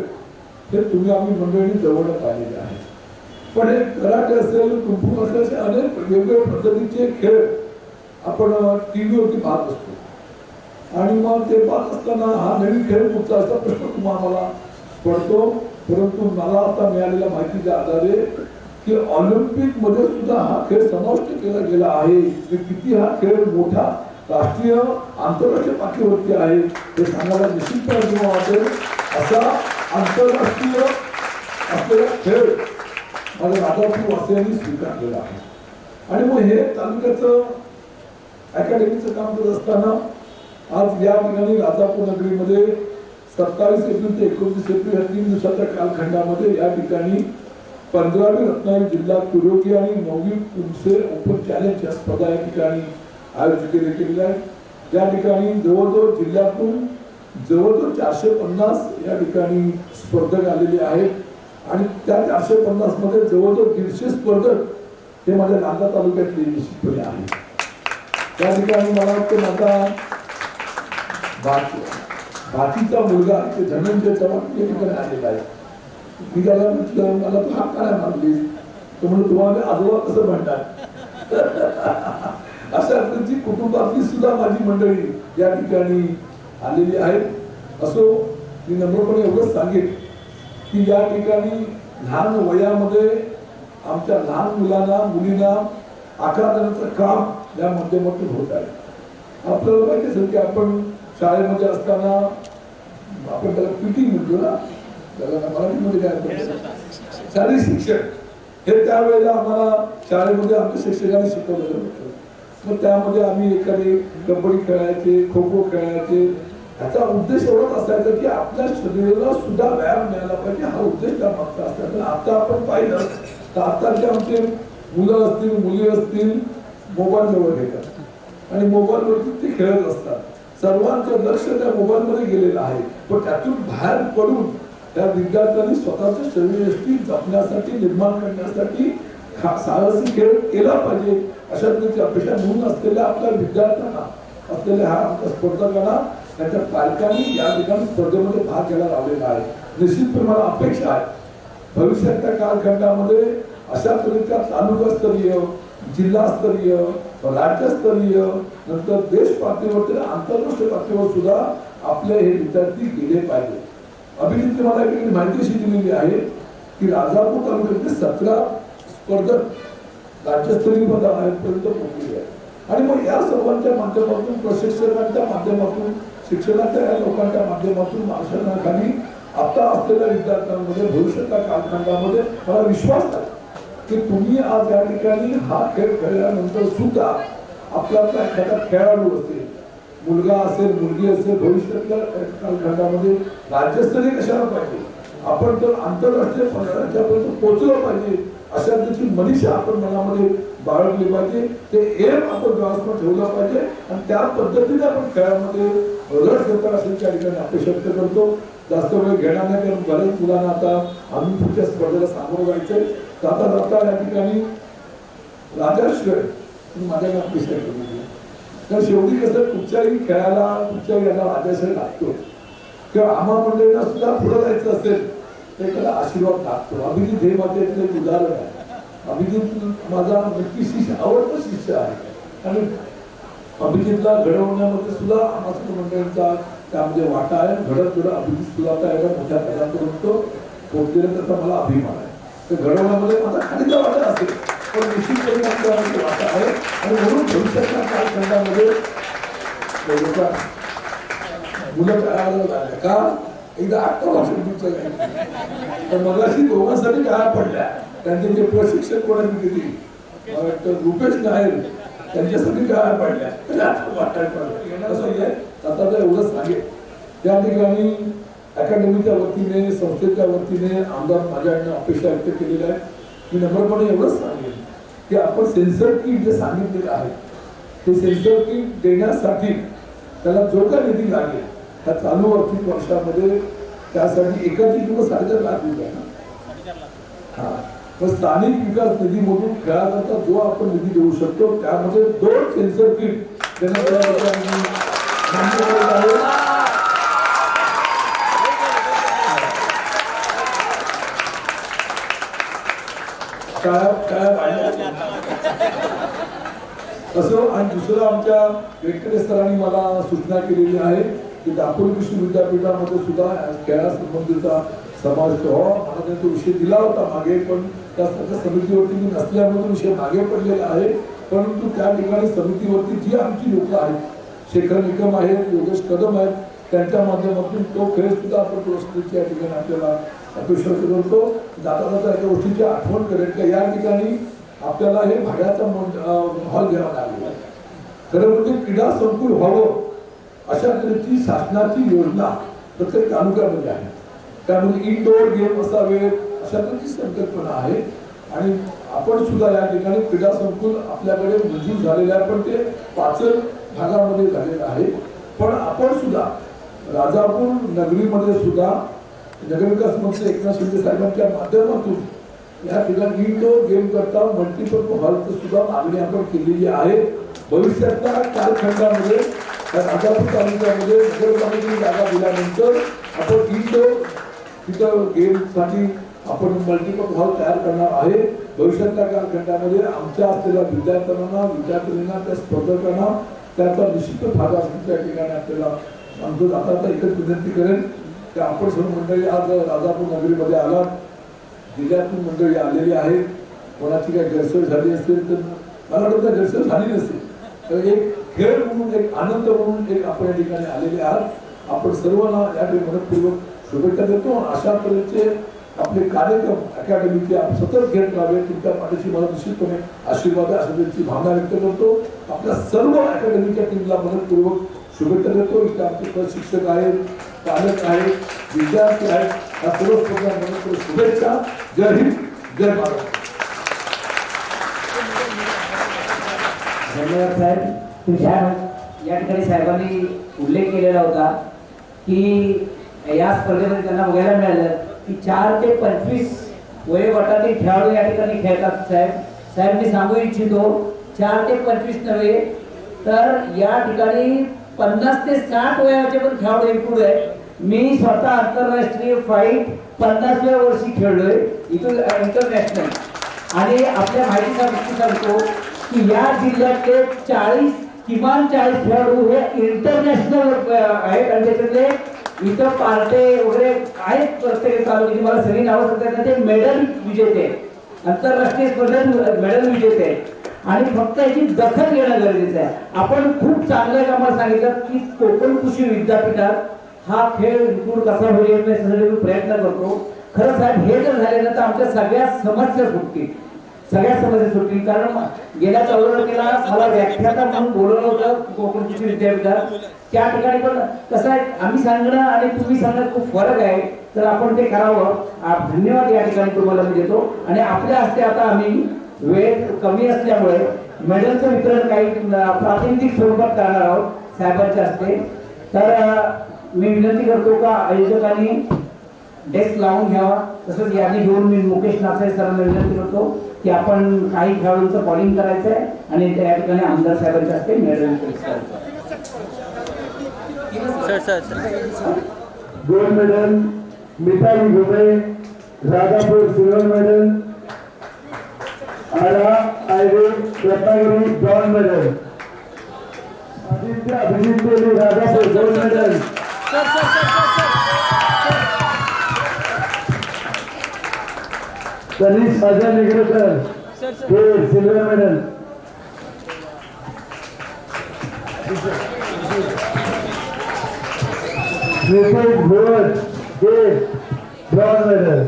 हे तुम्ही आम्ही मंडळींनी जवळ पाहिलेले आहेत. पण हे कराटे असेल, कुंफू असेल, असे अनेक वेगवेगळ्या पद्धतीचे खेळ आपण टीव्हीवरती पाहत असतो. आणि मग ते पाहत असताना हा नवीन खेळ कुठचा असा प्रश्न तुम्हाला पडतो. परंतु मला आता मिळालेल्या माहितीच्या आधारे की ऑलिम्पिक मध्ये सुद्धा हा खेळ समाविष्ट केला गेला आहे. किती हा खेळ मोठा राष्ट्रीय आंतरराष्ट्रीय पातळीवरती आहे हे सांगायला निश्चितपणे वाटेल. असा आंतरराष्ट्रीय असलेला खेळ माझ्या राजापूर वासियांनी स्वीकारलेला आहे. आणि मग हे तालुक्याचं अकॅडमीचं काम करत असताना आज या ठिकाणी राजापूर नगरीमध्ये 27 एप्रिल ते 29 एप्रिल या 3 दिवसाच्या कालखंडामध्ये या ठिकाणी 15वी रत्नागिरी जिल्हा कुरोगी आणि 9वी पुमसे ओपन चॅलेंज या स्पर्धा या ठिकाणी आयोजित केलेल्या आहेत. त्या ठिकाणी जवळजवळ जिल्ह्यातून जवळजवळ 450 या ठिकाणी स्पर्धक आलेले आहेत. आणि त्या 450 मध्ये जवळजवळ 150 स्पर्धक हे माझ्या नांदा तालुक्यातले निश्चितपणे आहेत. त्या ठिकाणी मला वाटतं माझा बाकीचा मुलगा ते धनंजय चव्हाण या ठिकाणी आलेला आहे. मी त्याला म्हटलं मला तू हात काय मारलीस, तो म्हणून तुम्हाला आजोबा कसं म्हणतात. अशा प्रकारची कुटुंबातली सुद्धा माझी मंडळी या ठिकाणी आलेली आहेत. असो, मी नम्रपणे एवढंच सांगेन की या ठिकाणी लहान वयामध्ये आमच्या लहान मुलांना मुलींना आकार देण्याचं काम या माध्यमातून होत आहे. आपल्याला माहिती असेल की आपण शाळेमध्ये असताना आपण त्याला पीटी म्हणतो ना, त्याला मराठीमध्ये काय म्हणतो शारीरिक शिक्षण, हे त्यावेळेला आम्हाला शाळेमध्ये आमच्या शिक्षकांनी शिकवलेलं होतं. मग त्यामध्ये आम्ही एखादी कबड्डी खेळायचे, खो खो खेळायचे. याचा उद्देश एवढाच असायचा की आपल्या शरीराला सुद्धा व्यायाम मिळाला पाहिजे, हा उद्देश त्या मागचा असायचा. आता आपण पाहिलं तर आताचे आमचे मुलं असतील, मुली असतील, मोबाईल जवळ घेतात आणि मोबाईलवरती ते खेळत असतात. सर्वांचं लक्ष त्या मोबाईलमध्ये गेलेलं आहे. पण त्यातून बाहेर पडून त्या विद्यार्थ्यांनी स्वतःच्या शरीरयष्टी जपण्यासाठी, निर्माण करण्यासाठी साहसी खेळ केला पाहिजे अशा प्रकारची अपेक्षा म्हणून असलेल्या आपल्या विद्यार्थ्यांना, असलेल्या ह्या आमच्या स्पर्धकांना त्यांच्या पालकांनी या ठिकाणी स्पर्धेमध्ये भाग घ्यायला लावलेला आहे. निश्चितपणे मला अपेक्षा आहे भविष्याच्या कालखंडामध्ये अशा तऱ्हेच्या तालुकास्तरीय, जिल्हास्तरीय, राज्यस्तरीय, नंतर देश पातळीवर, आंतरराष्ट्रीय पातळीवर सुद्धा आपले हे विद्यार्थी गेले पाहिजे. अभिजितने मला एक माहिती अशी दिलेली आहे की राजापूर तालुक्यातले 17 स्पर्धक राज्यस्तरीय पदापर्यंत पोहोचले आहेत. आणि मग या सर्वांच्या माध्यमातून, प्रशिक्षकांच्या माध्यमातून, शिक्षणाच्या या लोकांच्या माध्यमातून मार्गदर्शनाखाली आता असलेल्या विद्यार्थ्यांमध्ये भविष्याच्या कालखंडामध्ये मला विश्वास आहे की तुम्ही आज या ठिकाणी हा खेळ खेळल्यानंतर सुद्धा आपल्याला एखादा खेळाडू असेल मुलगा असेल मुलगी असेल भविष्यातल्या कालखंडामध्ये राज्यस्तरीय कशाला पाहिजे, आपण तर आंतरराष्ट्रीय पदार्थ पोहोचलो पाहिजे अशा त्याची मनीषा आपण मनामध्ये बाळगली पाहिजे. ते एम आपण डोळ्यासमोर ठेवलं पाहिजे आणि त्या पद्धतीने आपण खेळामध्ये रस घेता असेल त्या ठिकाणी अपेक्षा व्यक्त करतो. जास्त वेळ घेणार नाही कारण बऱ्याच मुलांना आता आम्ही पुढच्या स्पर्धेला सामोरं जायचंय. जाता जाता या ठिकाणी राजाश्रय माझ्या अपेक्षा केली. तर शेवटी कसं कुठच्याही खेळाला कुठच्याही याला राजाश्रय लागतो किंवा आम्हा मंडळींना सुद्धा पुढे जायचं असेल तर एखादा आशीर्वाद लागतो. अभिजित हे माझे एक उदाहरण आहे. अभिजित माझा नक्की शिष्य आवडता शिष्य आहे आणि अभिजितला घडवण्यामध्ये सुद्धा आम्हाला मंडळींचा त्यामध्ये वाटा आहे. घडत अभिजित सुद्धा आता एवढ्या मोठ्या पदापर्यंत पोहोचलेला त्याचा मला अभिमान आहे. तर घडवण्यामध्ये माझा खालीचा वाटा असेल पण निश्चितपणे आमच्यामध्ये वाटा आहे आणि म्हणून भविष्याच्या कालखंडामध्ये मुलं तयार झाल्या का एकदा 8 वर्षांचं तर मगाशी दोघांसाठी काय पडल्या. त्यांचे जे प्रशिक्षण कोणाची दिली रुपेश नायर त्यांच्यासाठी काय पडल्या कसं आहे. आता तर एवढंच सांगेल त्या ठिकाणी अकॅडमीच्या वतीने संस्थेच्या वतीने आमदार माझ्याकडनं अपेक्षा व्यक्त केलेल्या आहे. मी नम्रपणे एवढंच सांगेल की आपण सेन्सर किट जे सांगितलेलं आहे ते सेन्सर किट देण्यासाठी त्याला जो काय निधी लागेल त्या चालू आर्थिक वर्षामध्ये त्यासाठी एकाची किंमत 4.5 लाख रुपये हा. तर स्थानिक विकास निधीमधून खेळाकरता जो आपण निधी देऊ शकतो त्यामध्ये 2 सेन्सर किट देण्यात आहे. असं आणि दुसरं आमच्या व्यक्तिगत सरांनी मला सूचना केलेली आहे की दापोली कृषी विद्यापीठामध्ये सुद्धा खेळासंबंधीचा समावेश व्हावा. मला त्यांनी तो विषय दिला होता मागे पण त्या समितीवरती मी नसल्यामुळे विषय मागे पडलेला आहे. परंतु त्या ठिकाणी समितीवरती जी आमची लोक आहेत शेखर निकम आहेत योगेश कदम आहेत त्यांच्या माध्यमातून तो खेळ सुद्धा आपण पुरस्कृतच्या या ठिकाणी आपल्याला अपेक्षा करतो. जाता जाता एका गोष्टीची आठवण करेल की या ठिकाणी आपल्याला हे भाड्याचा हॉल घ्यावा लागेल. खरं म्हणजे क्रीडा संकुल व्हावं अशा तऱ्हेची शासनाची योजना प्रत्येक तालुक्यामध्ये आहे. त्यामध्ये इनडोअर गेम असावे अशा तऱ्हेची संकल्पना आहे आणि आपण सुद्धा या ठिकाणी क्रीडा संकुल आपल्याकडे मंजूर झालेलं आहे पण ते पाचल भागामध्ये झालेलं आहे. पण आपण सुद्धा राजापूर नगरीमध्ये सुद्धा नगरविकास मंत्री एकनाथ शिंदे साहेबांच्या माध्यमातून या ठिकाणी इनडोअर गेम करता मल्टीपर्पज हॉलची सुद्धा मागणी आपण केलेली आहे. भविष्यातल्या कालखंडामध्ये राजापूर तालुक्यामध्ये नगरपालिकेने जागा दिल्यानंतर आपण इनडोअर तिथं गेमसाठी आपण मल्टीपर्पज हॉल तयार करणार आहे. भविष्यातल्या कालखंडामध्ये आमच्या असलेल्या विद्यार्थ्यांना त्या स्पर्धकांना त्याचा निश्चित फायदा असेल त्या ठिकाणी आपल्याला सांगतो. आता एकच विनंती करेन की आपण सर्व मंडळी आज राजापूर नगरीमध्ये आलात. जिल्ह्यातून मंडळी आलेली आहे. कोणाची काही गैरसोय झाली असेल तर मला वाटतं गैरसोय झाली नसेल तर एक खेळ म्हणून एक आनंद म्हणून एक आपण या ठिकाणी आलेले आहात. आपण सर्वांना या ठिकाणी मनपूर्वक शुभेच्छा देतो. अशा तऱ्हेचे आपले कार्यक्रम अकॅडमीचे आपण सतत घेत राहावे. तुमच्या पाठीशी मला निश्चितपणे आशीर्वाद आहे अशी त्यांची भावना व्यक्त करतो. आपल्या सर्व अकॅडमीच्या टीमला मनपूर्वक शुभेच्छा देतो. इथे आमचे प्रशिक्षक आहेत पालक आहेत विद्यार्थी आहेत या सर्व स्पर्धा शुभेच्छा. जय हिंद जय भारत. धन्यवाद साहेब. तुझ्या या ठिकाणी साहेबांनी उल्लेख केलेला होता की या स्पर्धेमध्ये त्यांना बघायला मिळालं की 4 ते 25 वयोगटातील खेळाडू या ठिकाणी खेळतात. साहेब मी सांगू इच्छितो 4 ते 25 नव्हे तर या ठिकाणी 50 ते 60 वयाचे पण खेळाडू इन्क्लूड आहे. मी स्वतः आंतरराष्ट्रीय फाईट 50व्या वर्षी खेळलोय इंटरनॅशनल आणि आपल्या माहितीसाठी सांगतो की या जिल्ह्यातले किमान 40 खेळाडू हे इंटरनॅशनल आहेत आणि त्याच्यातले इथं पार्टे वगैरे आहेत प्रत्येक तालुक्याची मला सगळी नावं सांगतात ते मेडल विजेते आंतरराष्ट्रीय स्पर्धेत मेडल विजेते आणि फक्त याची दखल घेणं गरजेचं आहे. आपण खूप चांगल्या कामाला सांगितलं की कोकण कृषी विद्यापीठात हा खेळ इन्क्लूड कसा होईल यासाठी मी प्रयत्न करतो. खरं साहेब हे जर झाले ना तर आमच्या सगळ्या समस्या सुटतील. सगळ्या समस्या सुटतील. कारण गेल्या 14 तारखेला मला व्याख्याता म्हणून बोलवलं होतं कोकण कृषी विद्यापीठात. त्या ठिकाणी पण कसं आहे, आम्ही सांगणं आणि तुम्ही सांगणं खूप फरक आहे. तर आपण ते करावं. धन्यवाद या ठिकाणी तुम्हाला मी देतो. आणि आपल्या हस्ते आता आम्ही वेळ कमी असल्यामुळे मेडलचं वितरण काही प्रातिनिधिक स्वरूपात करणार आहोत साहेबांच्या हस्ते. तर मी विनंती करतो का आयोजकांनी डेस्क लावून घ्यावा. तसंच यादी घेऊन मी मुकेश नासाई सरांना विनंती करतो की आपण काही खेळाडूंचं बॉलिंग करायचं आहे आणि त्या ठिकाणी आमदार साहेबांच्या हस्ते मेडल वितरित करायचं. सर गोल्ड मेडल मिताली घुमे, राजापूर सिल्वर मेडल, आरा आयरे रत्नागिरी ब्रॉन्झ मेडल, आदित्य अभिजित तेली राजापूर गोल्ड मेडल, तनिष अजय निगरेकर हे सिल्वर मेडल, नितेश भोर हे bronze medal.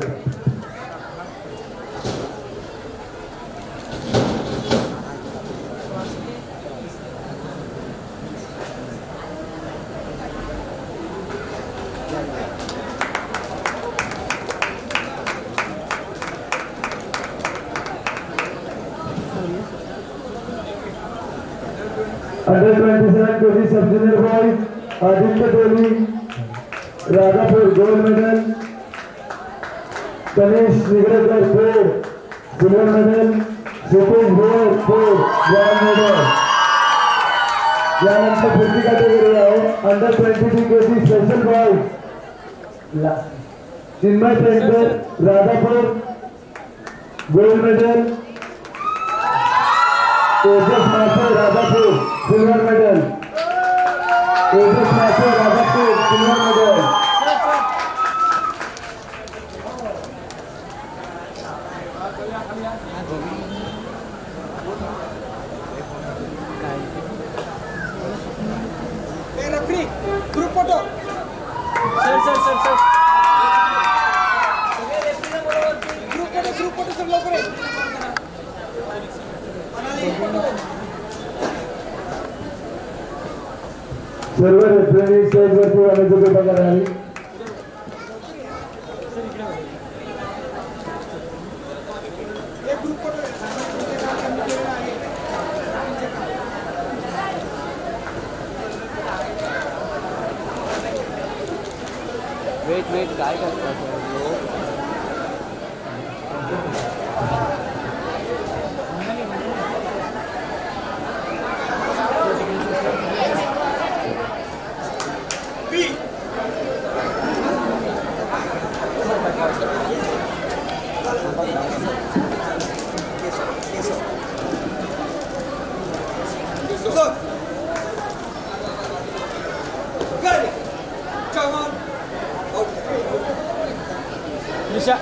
Under 27 kg sub junior boys, Aditya Doli, Radhapur gold medal, Tanish Nigrekar 4 silver medal, Supesh Bhor 4 bronze medal. यानंतर पुढची category आहे under 23 kg special boys, Chinmay Painter Radhapur gold medal, Tejas Mathur Rajapur silver medal, Tejas Mathur Rajapur silver medal. Referee group photo group photo सब लवकर ये. सर्व referee स्टेजवरती वाढवतो बघा आणि एक ग्रुप फोटो आहे. वेट काय करतात Come on. निशा